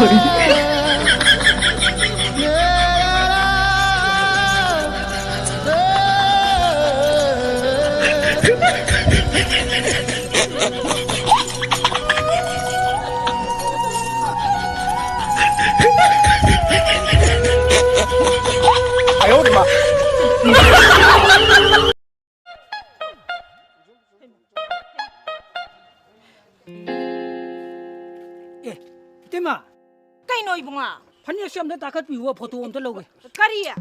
哎呦我的妈！ Tema, Kay no ibunga. phanya siam da takat piwa photo am ta loge. Kariya.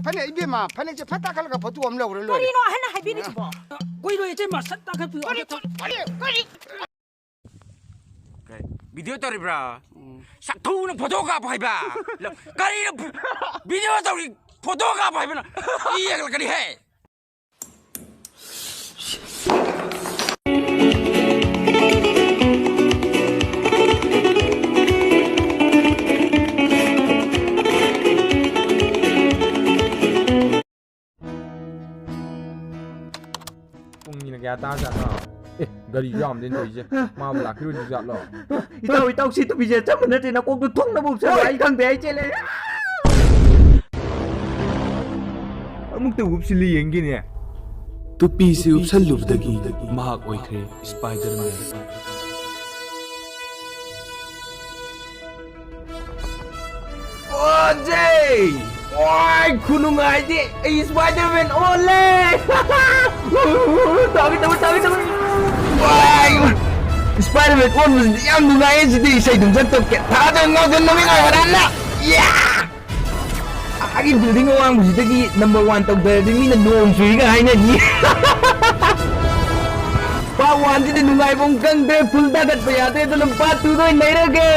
판에 이게 마 판에 이제 파타 칼가 버투 없나 그래. Kari no hana habini bo. Koi ro tema sat takat piwa. Kari. 비디오 떨이브라 사토우는 포도가 봐봐 까리는 비디오 떨이 포도가 봐봐 이 얘기를 그리 해 뽕이는 게 따잖아. gari yom đến rồi chứ mau là cái đôi giọt lọ Itau situ bisa cam na tin ako gutong na bubsa ay kang day chele. Amuk tu upsili yengi ne. ꯇꯨꯄꯤ ꯁꯤ ꯎꯞꯁꯜꯂꯨꯕꯗꯒꯤ ꯃꯍꯥꯛ ꯑꯣꯏꯈ꯭ꯔꯦ Spider-Man Ojay! Oi, kunung aja. Spider-Man oleh. Tawi. Wai! Spider-Man on was yang nungai sidi sai dum jatuh ke. Tado ngau namin ngaran. Yeah! Agi building orang mesti number 1 tau dari mina nuong sui ka hai na ni. Pawan jadi nungai bongkang de full dagat payate dalam patu doi naira ke.